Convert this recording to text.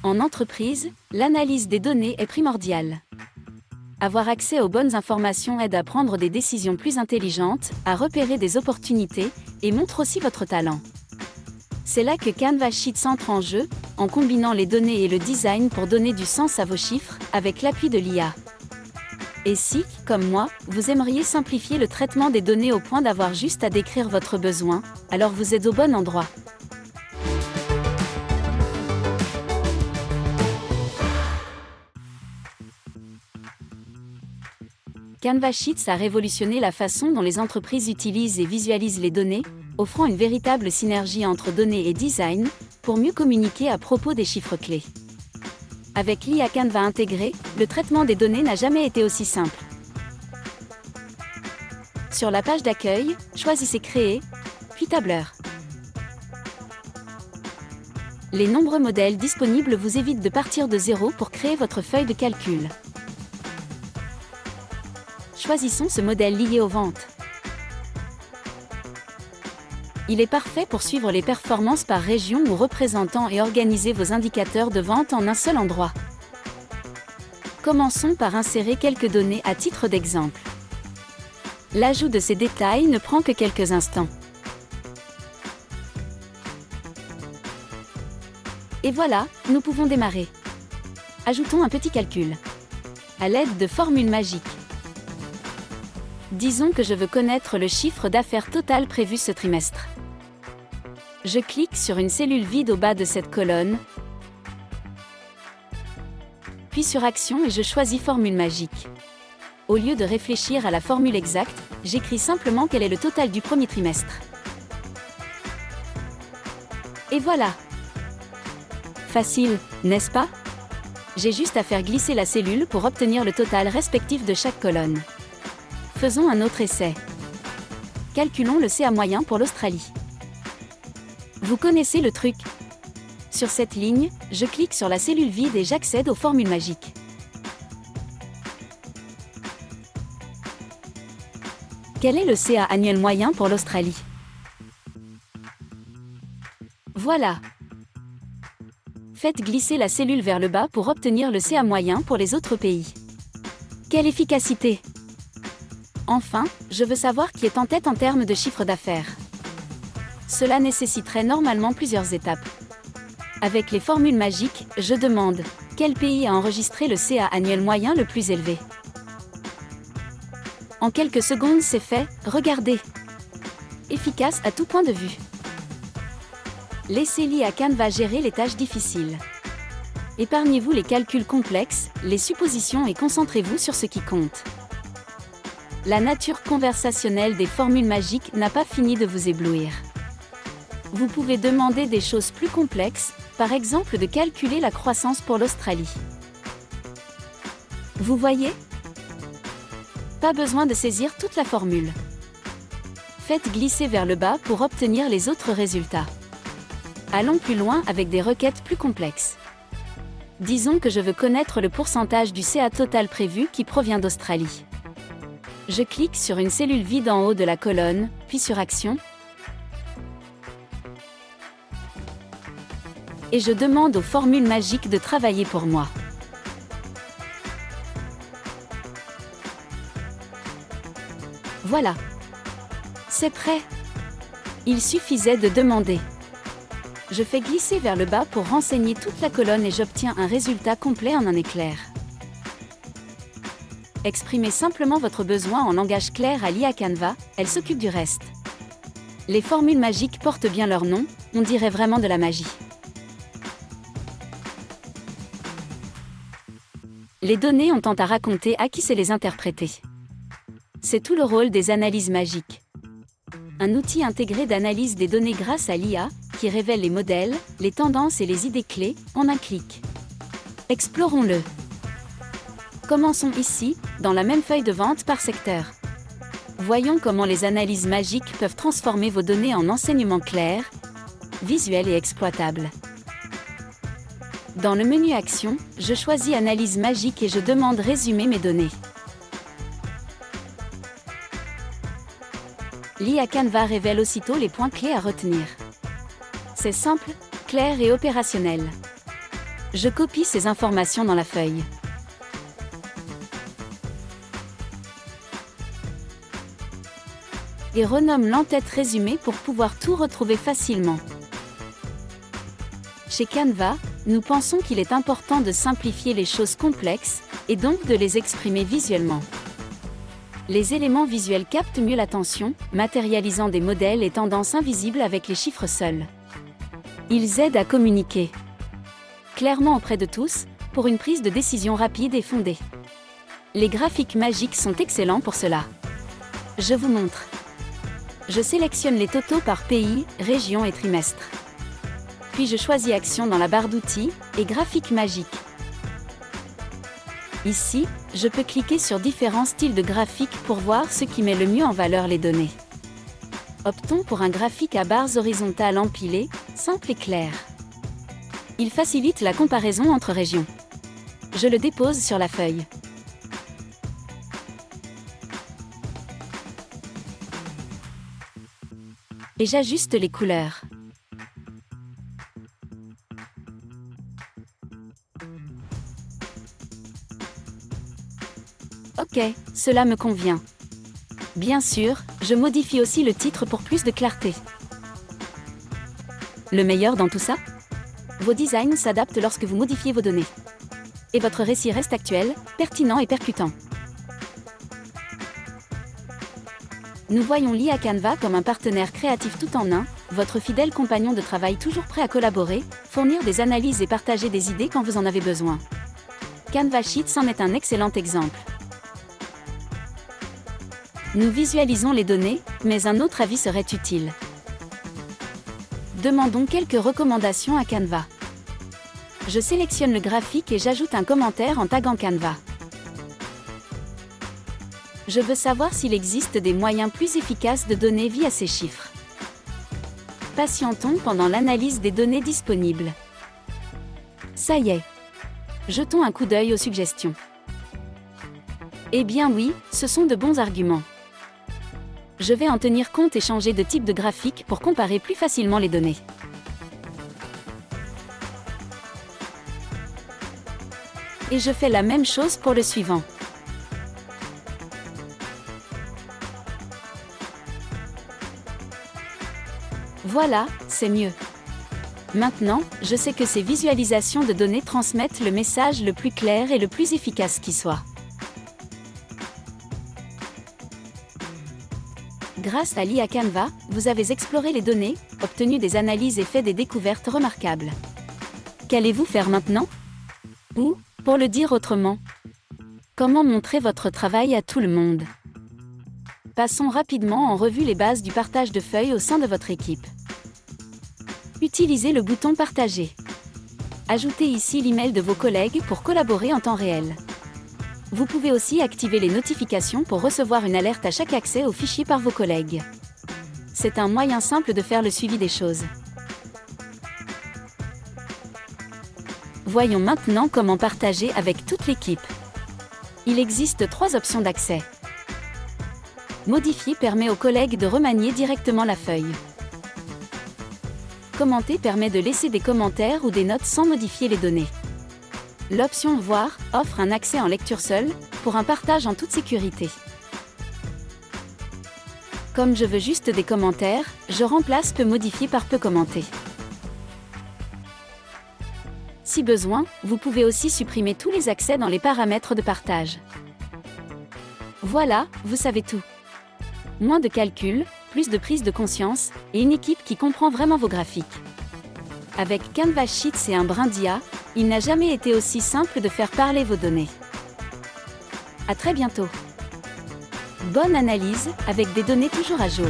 En entreprise, l'analyse des données est primordiale. Avoir accès aux bonnes informations aide à prendre des décisions plus intelligentes, à repérer des opportunités, et montre aussi votre talent. C'est là que Canva Sheets entre en jeu, en combinant les données et le design pour donner du sens à vos chiffres, avec l'appui de l'IA. Et si, comme moi, vous aimeriez simplifier le traitement des données au point d'avoir juste à décrire votre besoin, alors vous êtes au bon endroit. Canva Sheets a révolutionné la façon dont les entreprises utilisent et visualisent les données, offrant une véritable synergie entre données et design, pour mieux communiquer à propos des chiffres clés. Avec l'IA Canva intégrée, le traitement des données n'a jamais été aussi simple. Sur la page d'accueil, choisissez Créer, puis Tableur. Les nombreux modèles disponibles vous évitent de partir de zéro pour créer votre feuille de calcul. Choisissons ce modèle lié aux ventes. Il est parfait pour suivre les performances par région ou représentant et organiser vos indicateurs de vente en un seul endroit. Commençons par insérer quelques données à titre d'exemple. L'ajout de ces détails ne prend que quelques instants. Et voilà, nous pouvons démarrer. Ajoutons un petit calcul. À l'aide de formules magiques. Disons que je veux connaître le chiffre d'affaires total prévu ce trimestre. Je clique sur une cellule vide au bas de cette colonne, puis sur Action et je choisis Formule magique. Au lieu de réfléchir à la formule exacte, j'écris simplement quel est le total du premier trimestre. Et voilà! Facile, n'est-ce pas? J'ai juste à faire glisser la cellule pour obtenir le total respectif de chaque colonne. Faisons un autre essai. Calculons le CA moyen pour l'Australie. Vous connaissez le truc. Sur cette ligne, je clique sur la cellule vide et j'accède aux formules magiques. Quel est le CA annuel moyen pour l'Australie? Voilà. Faites glisser la cellule vers le bas pour obtenir le CA moyen pour les autres pays. Quelle efficacité! Enfin, je veux savoir qui est en tête en termes de chiffre d'affaires. Cela nécessiterait normalement plusieurs étapes. Avec les formules magiques, je demande « Quel pays a enregistré le CA annuel moyen le plus élevé ?» En quelques secondes c'est fait, regardez. Efficace à tout point de vue. Laissez l'IA Canva gérer les tâches difficiles. Épargnez-vous les calculs complexes, les suppositions et concentrez-vous sur ce qui compte. La nature conversationnelle des formules magiques n'a pas fini de vous éblouir. Vous pouvez demander des choses plus complexes, par exemple de calculer la croissance pour l'Australie. Vous voyez? Pas besoin de saisir toute la formule. Faites glisser vers le bas pour obtenir les autres résultats. Allons plus loin avec des requêtes plus complexes. Disons que je veux connaître le pourcentage du CA total prévu qui provient d'Australie. Je clique sur une cellule vide en haut de la colonne, puis sur Action. Et je demande aux formules magiques de travailler pour moi. Voilà. C'est prêt. Il suffisait de demander. Je fais glisser vers le bas pour renseigner toute la colonne et j'obtiens un résultat complet en un éclair. Exprimez simplement votre besoin en langage clair à l'IA Canva, elle s'occupe du reste. Les formules magiques portent bien leur nom, on dirait vraiment de la magie. Les données ont tant à raconter à qui sait les interpréter. C'est tout le rôle des analyses magiques. Un outil intégré d'analyse des données grâce à l'IA, qui révèle les modèles, les tendances et les idées clés, en un clic. Explorons-le. Commençons ici, dans la même feuille de vente par secteur. Voyons comment les analyses magiques peuvent transformer vos données en enseignements clairs, visuels et exploitables. Dans le menu Action, je choisis Analyse magique et je demande Résumer mes données. L'IA Canva révèle aussitôt les points clés à retenir. C'est simple, clair et opérationnel. Je copie ces informations dans la feuille. Et renomme l'entête résumé pour pouvoir tout retrouver facilement. Chez Canva, nous pensons qu'il est important de simplifier les choses complexes, et donc de les exprimer visuellement. Les éléments visuels captent mieux l'attention, matérialisant des modèles et tendances invisibles avec les chiffres seuls. Ils aident à communiquer clairement auprès de tous, pour une prise de décision rapide et fondée. Les graphiques magiques sont excellents pour cela. Je vous montre. Je sélectionne les totaux par pays, région et trimestre. Puis je choisis Action dans la barre d'outils, et Graphique magique. Ici, je peux cliquer sur différents styles de graphiques pour voir ce qui met le mieux en valeur les données. Optons pour un graphique à barres horizontales empilées, simple et clair. Il facilite la comparaison entre régions. Je le dépose sur la feuille. Et j'ajuste les couleurs. Ok, cela me convient. Bien sûr, je modifie aussi le titre pour plus de clarté. Le meilleur dans tout ça ? Vos designs s'adaptent lorsque vous modifiez vos données. Et votre récit reste actuel, pertinent et percutant. Nous voyons l'IA Canva comme un partenaire créatif tout en un, votre fidèle compagnon de travail toujours prêt à collaborer, fournir des analyses et partager des idées quand vous en avez besoin. Canva Sheets en est un excellent exemple. Nous visualisons les données, mais un autre avis serait utile. Demandons quelques recommandations à Canva. Je sélectionne le graphique et j'ajoute un commentaire en taguant Canva. Je veux savoir s'il existe des moyens plus efficaces de donner vie à ces chiffres. Patientons pendant l'analyse des données disponibles. Ça y est. Jetons un coup d'œil aux suggestions. Eh bien oui, ce sont de bons arguments. Je vais en tenir compte et changer de type de graphique pour comparer plus facilement les données. Et je fais la même chose pour le suivant. Voilà, c'est mieux. Maintenant, je sais que ces visualisations de données transmettent le message le plus clair et le plus efficace qui soit. Grâce à l'IA Canva, vous avez exploré les données, obtenu des analyses et fait des découvertes remarquables. Qu'allez-vous faire maintenant ? Ou, pour le dire autrement, comment montrer votre travail à tout le monde ? Passons rapidement en revue les bases du partage de feuilles au sein de votre équipe. Utilisez le bouton Partager. Ajoutez ici l'email de vos collègues pour collaborer en temps réel. Vous pouvez aussi activer les notifications pour recevoir une alerte à chaque accès aux fichiers par vos collègues. C'est un moyen simple de faire le suivi des choses. Voyons maintenant comment partager avec toute l'équipe. Il existe 3 options d'accès. Modifier permet aux collègues de remanier directement la feuille. Commenter permet de laisser des commentaires ou des notes sans modifier les données. L'option Voir offre un accès en lecture seule, pour un partage en toute sécurité. Comme je veux juste des commentaires, je remplace Peu modifier par Peu commenter. Si besoin, vous pouvez aussi supprimer tous les accès dans les paramètres de partage. Voilà, vous savez tout. Moins de calculs, plus de prise de conscience, et une équipe qui comprend vraiment vos graphiques. Avec Canva Sheets et un brin d'IA, il n'a jamais été aussi simple de faire parler vos données. À très bientôt. Bonne analyse, avec des données toujours à jour.